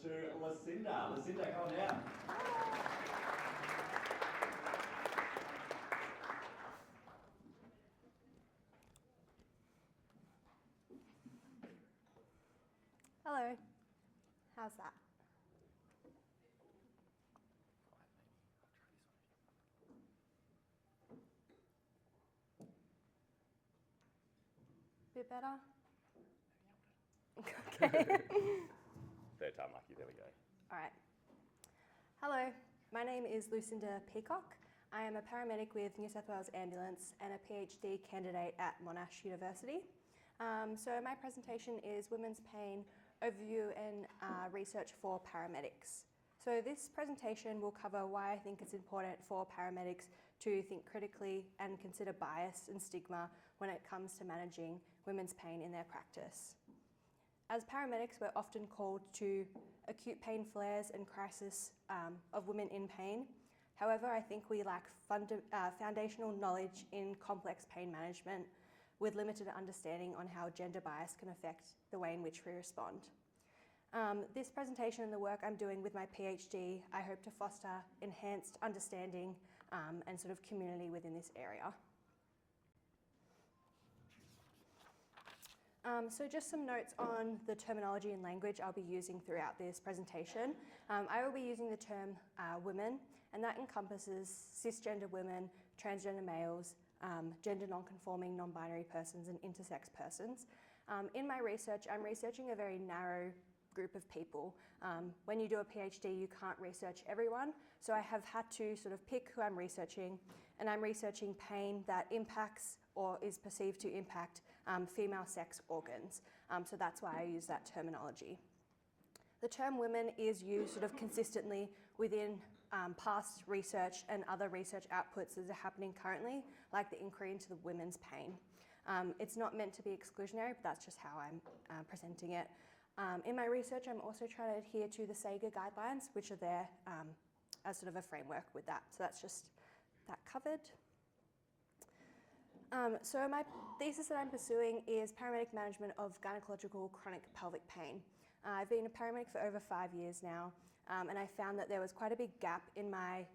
to Lucinda. Lucinda, come on down. Hello. How's that? Bit better? Okay. Third time lucky, there we go. All right. Hello, my name is Lucinda Peacock. I am a paramedic with New South Wales Ambulance and a PhD candidate at Monash University. So my presentation is Women's Pain Overview and Research for Paramedics. So this presentation will cover why I think it's important for paramedics to think critically and consider bias and stigma when it comes to managing women's pain in their practice. As paramedics, we're often called to acute pain flares and crisis of women in pain. However, I think we lack foundational knowledge in complex pain management with limited understanding on how gender bias can affect the way in which we respond. This presentation and the work I'm doing with my PhD, I hope to foster enhanced understanding and sort of community within this area. So just some notes on the terminology and language I'll be using throughout this presentation. I will be using the term women, and that encompasses cisgender women, transgender males, gender non-conforming, non-binary persons, and intersex persons. In my research, I'm researching a very narrow group of people. When you do a PhD, you can't research everyone, so I have had to sort of pick who I'm researching, and I'm researching pain that impacts or is perceived to impact female sex organs. So that's why I use that terminology. The term women is used sort of consistently within past research and other research outputs that are happening currently, like the inquiry into the women's pain. It's not meant to be exclusionary, but that's just how I'm presenting it. In my research, I'm also trying to adhere to the SAGA guidelines, which are there as sort of a framework with that. So that's just that covered. So my thesis that I'm pursuing is paramedic management of gynecological chronic pelvic pain. I've been a paramedic for over 5 years now, and I found that there was quite a big gap in my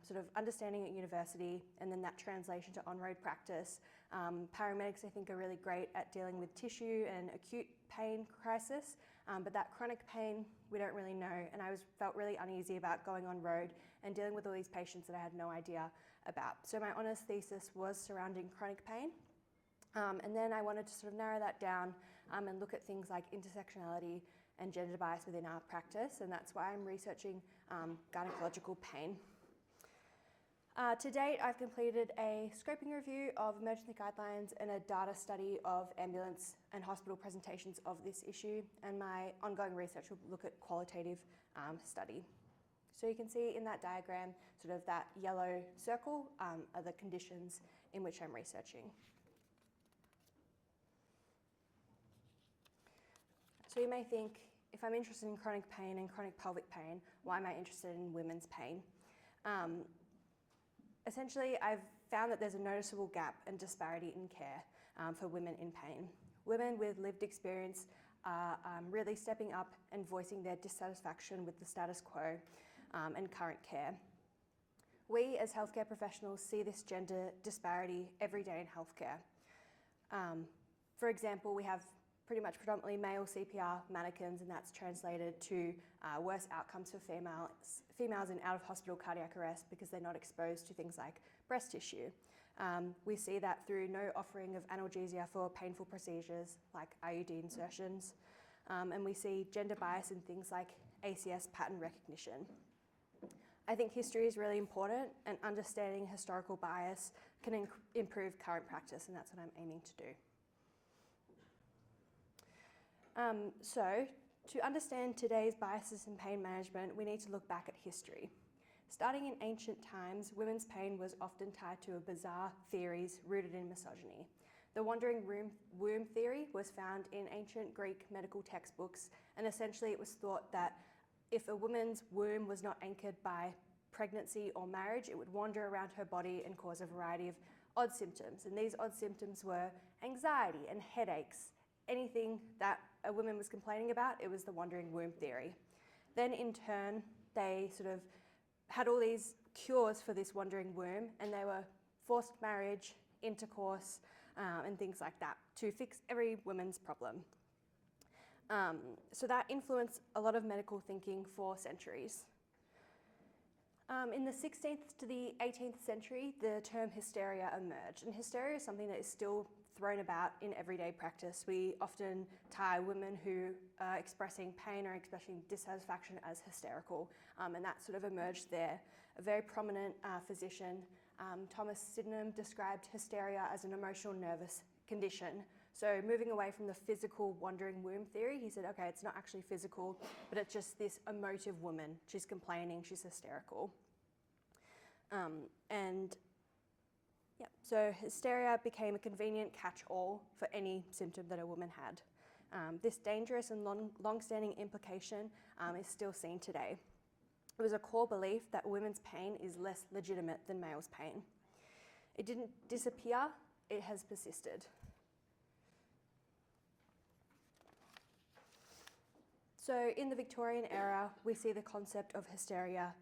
sort of understanding at university and then that translation to on-road practice. Paramedics, I think, are really great at dealing with tissue and acute pain crisis, but that chronic pain, we don't really know, and I felt really uneasy about going on road and dealing with all these patients that I had no idea about. So my honours thesis was surrounding chronic pain, and then I wanted to sort of narrow that down and look at things like intersectionality and gender bias within our practice, and that's why I'm researching gynecological pain. To date, I've completed a scoping review of emergency guidelines and a data study of ambulance and hospital presentations of this issue, and my ongoing research will look at qualitative study. So you can see in that diagram, sort of that yellow circle are the conditions in which I'm researching. So you may think, if I'm interested in chronic pain and chronic pelvic pain, why am I interested in women's pain? Essentially, I've found that there's a noticeable gap and disparity in care for women in pain. Women with lived experience are really stepping up and voicing their dissatisfaction with the status quo and current care. We as healthcare professionals see this gender disparity every day in healthcare. For example, we have pretty much predominantly male CPR mannequins, and that's translated to worse outcomes for females in out-of-hospital cardiac arrest because they're not exposed to things like breast tissue. We see that through no offering of analgesia for painful procedures like IUD insertions, and we see gender bias in things like ACS pattern recognition. I think history is really important, and understanding historical bias can improve current practice, and that's what I'm aiming to do. So, to understand today's biases in pain management, we need to look back at history. Starting in ancient times, women's pain was often tied to bizarre theories rooted in misogyny. The wandering womb theory was found in ancient Greek medical textbooks, and essentially it was thought that if a woman's womb was not anchored by pregnancy or marriage, it would wander around her body and cause a variety of odd symptoms. And these odd symptoms were anxiety and headaches. Anything that a woman was complaining about, it was the wandering womb theory. Then in turn, they sort of had all these cures for this wandering womb, and they were forced marriage, intercourse, and things like that to fix every woman's problem. So that influenced a lot of medical thinking for centuries. In the 16th to the 18th century, the term hysteria emerged, and hysteria is something that is still thrown about in everyday practice. We often tie women who are expressing pain or expressing dissatisfaction as hysterical, and that sort of emerged there. A very prominent physician, Thomas Sydenham, described hysteria as an emotional nervous condition. So moving away from the physical wandering womb theory, he said, okay, it's not actually physical, but it's just this emotive woman. She's complaining, she's hysterical. So hysteria became a convenient catch-all for any symptom that a woman had. This dangerous and long-standing implication is still seen today. It was a core belief that women's pain is less legitimate than males' pain. It didn't disappear, it has persisted. So in the Victorian era, we see the concept of hysteria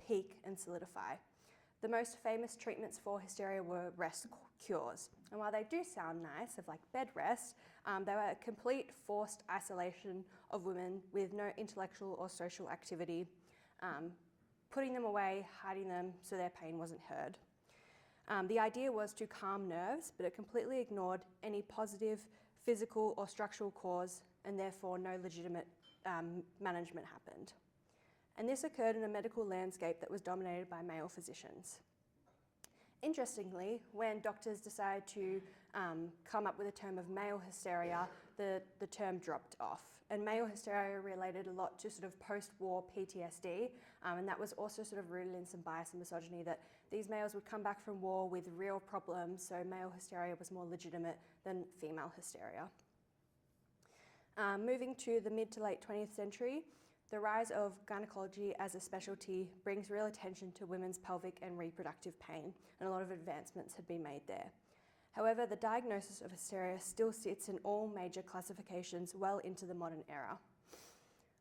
peak and solidify. The most famous treatments for hysteria were rest cures. And while they do sound nice, of like bed rest, they were a complete forced isolation of women with no intellectual or social activity, putting them away, hiding them so their pain wasn't heard. The idea was to calm nerves, but it completely ignored any positive physical or structural cause, and therefore no legitimate management happened. And this occurred in a medical landscape that was dominated by male physicians. Interestingly, when doctors decided to come up with a term of male hysteria, the term dropped off. And male hysteria related a lot to sort of post-war PTSD, and that was also sort of rooted in some bias and misogyny, that these males would come back from war with real problems, so male hysteria was more legitimate than female hysteria. Moving to the mid to late 20th century, the rise of gynecology as a specialty brings real attention to women's pelvic and reproductive pain, and a lot of advancements had been made there. However, the diagnosis of hysteria still sits in all major classifications well into the modern era.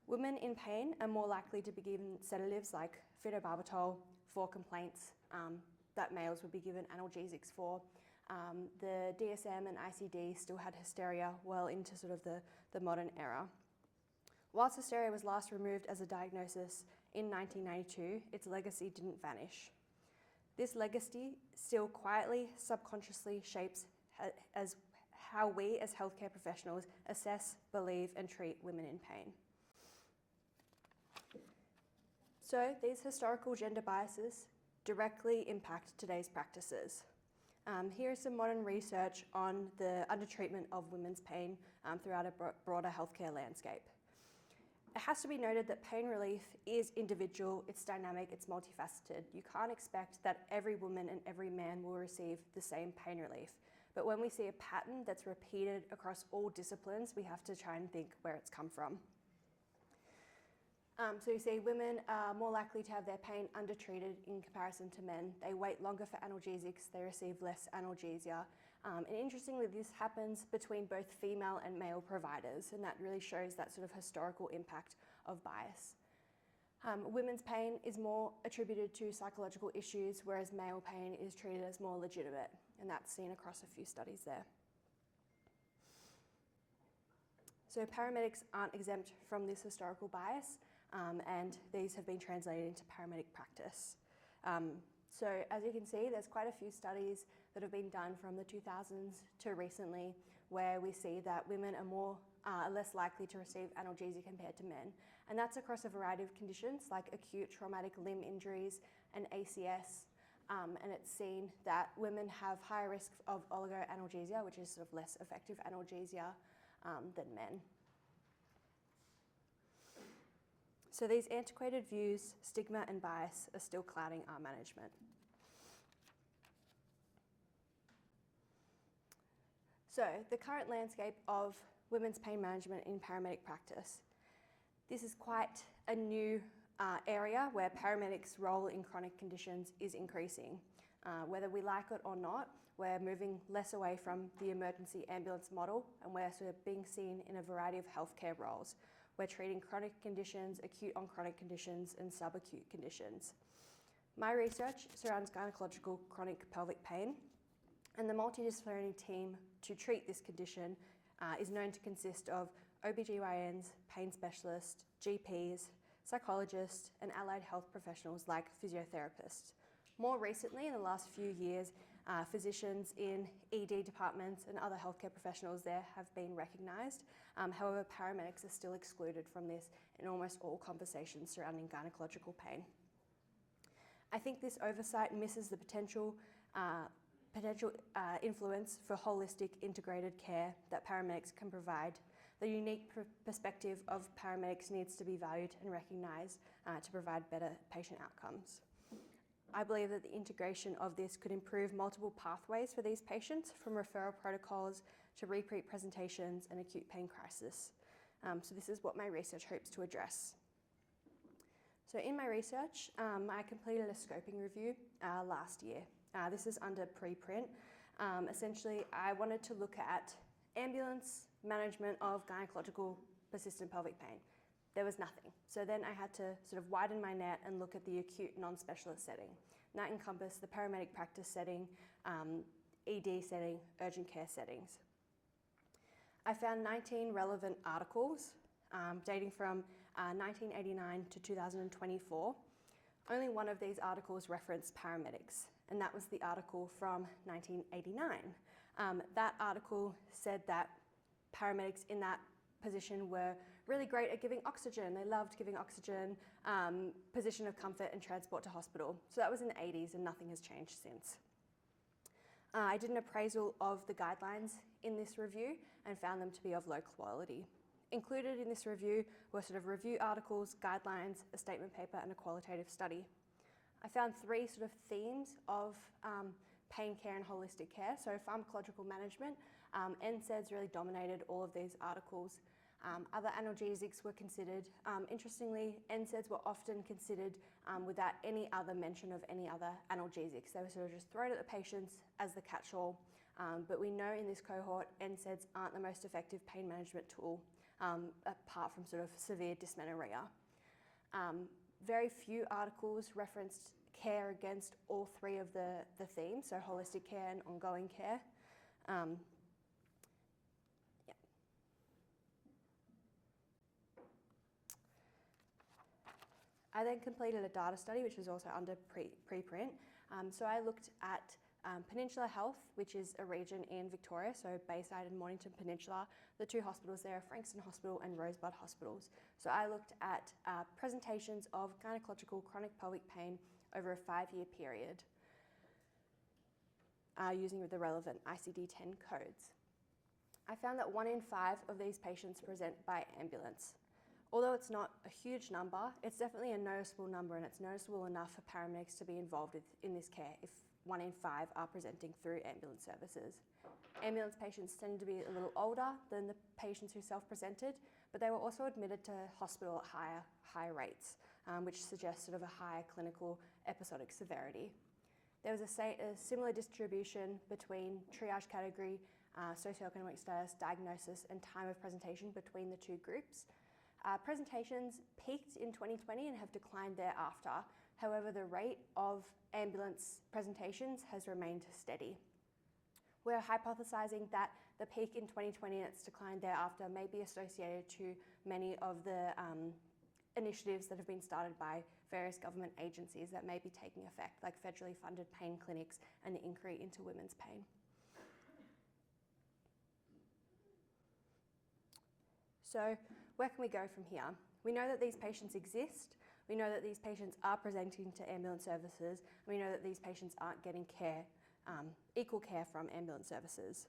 Women in pain are more likely to be given sedatives like phenobarbital for complaints that males would be given analgesics for. The DSM and ICD still had hysteria well into sort of the modern era. Whilst hysteria was last removed as a diagnosis in 1992, its legacy didn't vanish. This legacy still quietly, subconsciously shapes as how we as healthcare professionals assess, believe, and treat women in pain. So these historical gender biases directly impact today's practices. Here is some modern research on the undertreatment of women's pain throughout a broader healthcare landscape. It has to be noted that pain relief is individual, it's dynamic, it's multifaceted. You can't expect that every woman and every man will receive the same pain relief. But when we see a pattern that's repeated across all disciplines, we have to try and think where it's come from. So you see women are more likely to have their pain undertreated in comparison to men. They wait longer for analgesics, they receive less analgesia. And interestingly, this happens between both female and male providers, and that really shows that sort of historical impact of bias. Women's pain is more attributed to psychological issues, whereas male pain is treated as more legitimate, and that's seen across a few studies there. So paramedics aren't exempt from this historical bias, and these have been translated into paramedic practice. So as you can see, there's quite a few studies that have been done from the 2000s to recently where we see that women are less likely to receive analgesia compared to men. And that's across a variety of conditions like acute traumatic limb injuries and ACS. And it's seen that women have higher risk of oligoanalgesia, which is sort of less effective analgesia than men. So these antiquated views, stigma and bias are still clouding our management. So the current landscape of women's pain management in paramedic practice. This is quite a new area where paramedics' role in chronic conditions is increasing. Whether we like it or not, we're moving less away from the emergency ambulance model, and we're sort of being seen in a variety of healthcare roles. We're treating chronic conditions, acute on chronic conditions, and subacute conditions. My research surrounds gynecological chronic pelvic pain, and the multidisciplinary team to treat this condition is known to consist of OBGYNs, pain specialists, GPs, psychologists, and allied health professionals like physiotherapists. More recently, in the last few years, physicians in ED departments and other healthcare professionals there have been recognised. However, paramedics are still excluded from this in almost all conversations surrounding gynecological pain. I think this oversight misses the potential influence for holistic integrated care that paramedics can provide. The unique perspective of paramedics needs to be valued and recognised to provide better patient outcomes. I believe that the integration of this could improve multiple pathways for these patients, from referral protocols to repeat presentations and acute pain crisis. So this is what my research hopes to address. So in my research, I completed a scoping review last year. This is under preprint. Essentially, I wanted to look at ambulance management of gynecological persistent pelvic pain. There was nothing. So then I had to sort of widen my net and look at the acute non-specialist setting. And that encompassed the paramedic practice setting, ED setting, urgent care settings. I found 19 relevant articles dating from 1989 to 2024. Only one of these articles referenced paramedics, and that was the article from 1989. That article said that paramedics in that position were really great at giving oxygen. They loved giving oxygen, position of comfort and transport to hospital. So that was in the 80s and nothing has changed since. I did an appraisal of the guidelines in this review and found them to be of low quality. Included in this review were sort of review articles, guidelines, a statement paper and a qualitative study. I found three sort of themes of pain care and holistic care. So pharmacological management, NSAIDs really dominated all of these articles. Other analgesics were considered. Interestingly, NSAIDs were often considered without any other mention of any other analgesics. They were sort of just thrown at the patients as the catch-all. But we know in this cohort, NSAIDs aren't the most effective pain management tool, apart from sort of severe dysmenorrhea. Very few articles referenced care against all three of the themes, so holistic care and ongoing care. I then completed a data study, which was also under preprint. So I looked at Peninsula Health, which is a region in Victoria, so Bayside and Mornington Peninsula. The two hospitals there are Frankston Hospital and Rosebud Hospitals. So I looked at presentations of gynecological chronic pelvic pain over a 5-year period using the relevant ICD-10 codes. I found that 1 in 5 of these patients present by ambulance. Although it's not a huge number, it's definitely a noticeable number, and it's noticeable enough for paramedics to be involved in this care if 1 in 5 are presenting through ambulance services. Ambulance patients tend to be a little older than the patients who self-presented, but they were also admitted to hospital at higher rates, which suggests sort of a higher clinical episodic severity. There was a similar distribution between triage category, socioeconomic status, diagnosis, and time of presentation between the two groups. Presentations peaked in 2020 and have declined thereafter. However, the rate of ambulance presentations has remained steady. We're hypothesizing that the peak in 2020 and its decline thereafter may be associated to many of the initiatives that have been started by various government agencies that may be taking effect, like federally funded pain clinics and the inquiry into women's pain. So where can we go from here? We know that these patients exist. We know that these patients are presenting to ambulance services. And we know that these patients aren't getting care, equal care from ambulance services.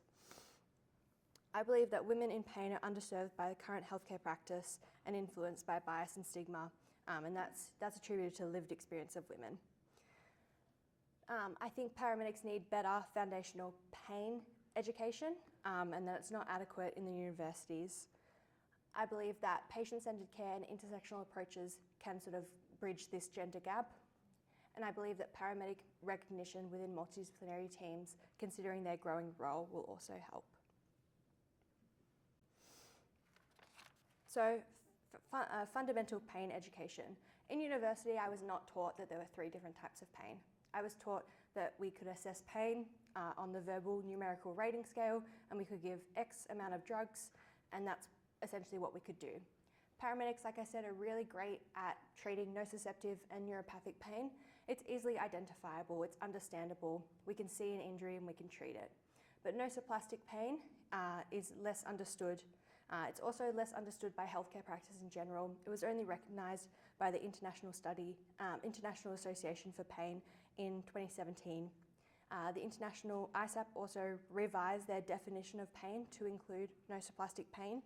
I believe that women in pain are underserved by the current healthcare practice and influenced by bias and stigma, and that's attributed to the lived experience of women. I think paramedics need better foundational pain education, and that it's not adequate in the universities. I believe that patient-centered care and intersectional approaches can sort of bridge this gender gap. And I believe that paramedic recognition within multidisciplinary teams, considering their growing role, will also help. So fundamental pain education. In university, I was not taught that there were 3 different types of pain. I was taught that we could assess pain on the verbal numerical rating scale, and we could give X amount of drugs, and that's essentially what we could do. Paramedics, like I said, are really great at treating nociceptive and neuropathic pain. It's easily identifiable, it's understandable, we can see an injury and we can treat it. But nociplastic pain is less understood. It's also less understood by healthcare practice in general. It was only recognised by the International Association for Pain in 2017. The International ISAP also revised their definition of pain to include nociplastic pain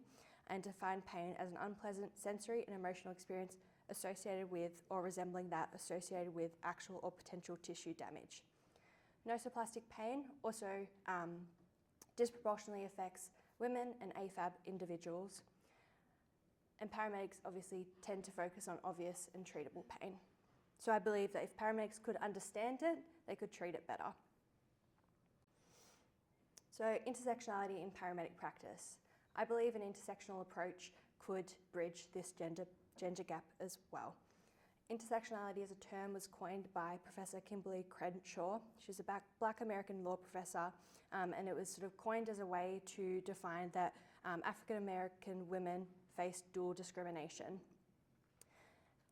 and define pain as an unpleasant sensory and emotional experience associated with or resembling that associated with actual or potential tissue damage. Nociplastic pain also disproportionately affects women and AFAB individuals, and paramedics obviously tend to focus on obvious and treatable pain. So I believe that if paramedics could understand it, they could treat it better. So intersectionality in paramedic practice. I believe an intersectional approach could bridge this gender gap as well. Intersectionality as a term was coined by Professor Kimberly Crenshaw. She's a Black American law professor, and it was sort of coined as a way to define that African American women face dual discrimination.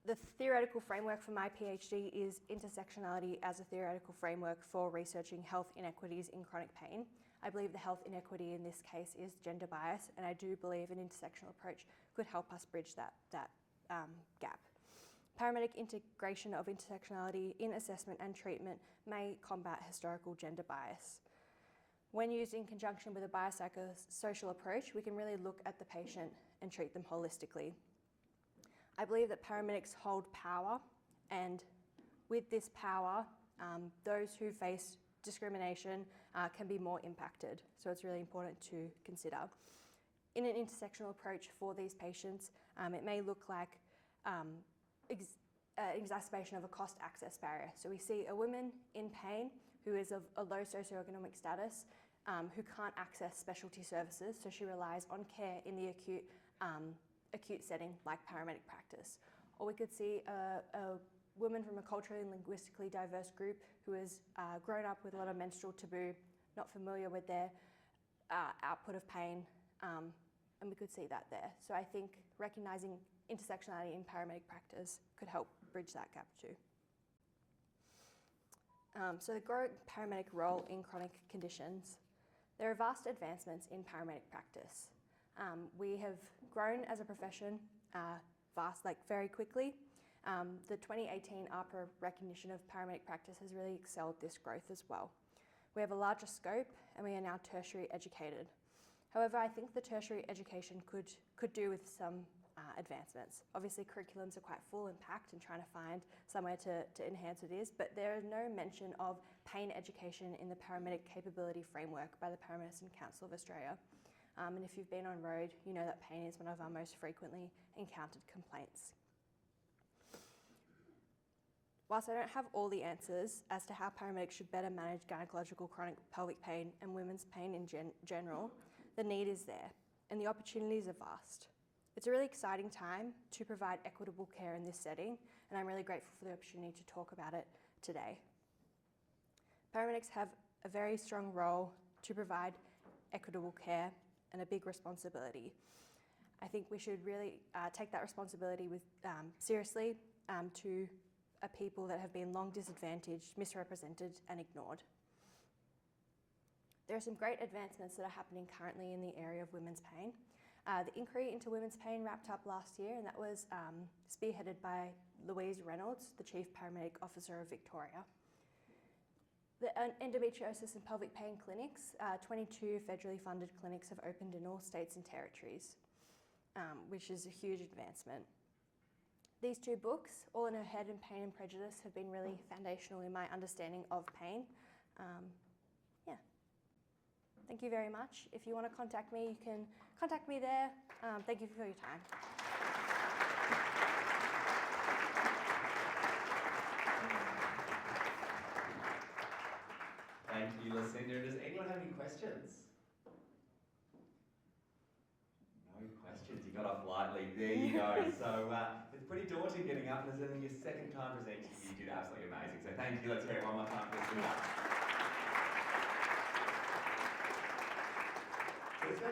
The theoretical framework for my PhD is intersectionality as a theoretical framework for researching health inequities in chronic pain. I believe the health inequity in this case is gender bias, and I do believe an intersectional approach could help us bridge that gap. Paramedic integration of intersectionality in assessment and treatment may combat historical gender bias. When used in conjunction with a biopsychosocial approach, we can really look at the patient and treat them holistically. I believe that paramedics hold power, and with this power, those who face discrimination can be more impacted. So it's really important to consider. In an intersectional approach for these patients, it may look like exacerbation of a cost access barrier. So we see a woman in pain who is of a low socioeconomic status, who can't access specialty services, so she relies on care in the acute setting like paramedic practice. Or we could see a woman from a culturally and linguistically diverse group who has grown up with a lot of menstrual taboo, not familiar with their output of pain, and we could see that there. So I think recognising intersectionality in paramedic practice could help bridge that gap too. So the growing paramedic role in chronic conditions. There are vast advancements in paramedic practice. We have grown as a profession very quickly. The 2018 ARPA recognition of paramedic practice has really excelled this growth as well. We have a larger scope and we are now tertiary educated. However, I think the tertiary education could do with some advancements. Obviously, curriculums are quite full and packed and trying to find somewhere to enhance it is, but there is no mention of pain education in the paramedic capability framework by the Paramedicine Council of Australia. And if you've been on road, you know that pain is one of our most frequently encountered complaints. Whilst I don't have all the answers as to how paramedics should better manage gynecological chronic pelvic pain and women's pain in general, the need is there and the opportunities are vast. It's a really exciting time to provide equitable care in this setting, and I'm really grateful for the opportunity to talk about it today. Paramedics have a very strong role to provide equitable care and a big responsibility. I think we should really take that responsibility seriously to a people that have been long disadvantaged, misrepresented and ignored. There are some great advancements that are happening currently in the area of women's pain. The inquiry into women's pain wrapped up last year, and that was spearheaded by Louise Reynolds, the Chief Paramedic Officer of Victoria. The endometriosis and pelvic pain clinics, 22 federally funded clinics have opened in all states and territories, which is a huge advancement. These 2 books, All in Her Head and Pain and Prejudice, have been really foundational in my understanding of pain. Thank you very much. If you want to contact me, you can contact me there. Thank you for your time. Thank you, Lucinda. Does anyone have any questions? No questions. You got off lightly. There you go. So it's pretty daunting getting up, and it's only your second time presenting. You did absolutely amazing. So thank you. Let's hear it one more time for Lucinda.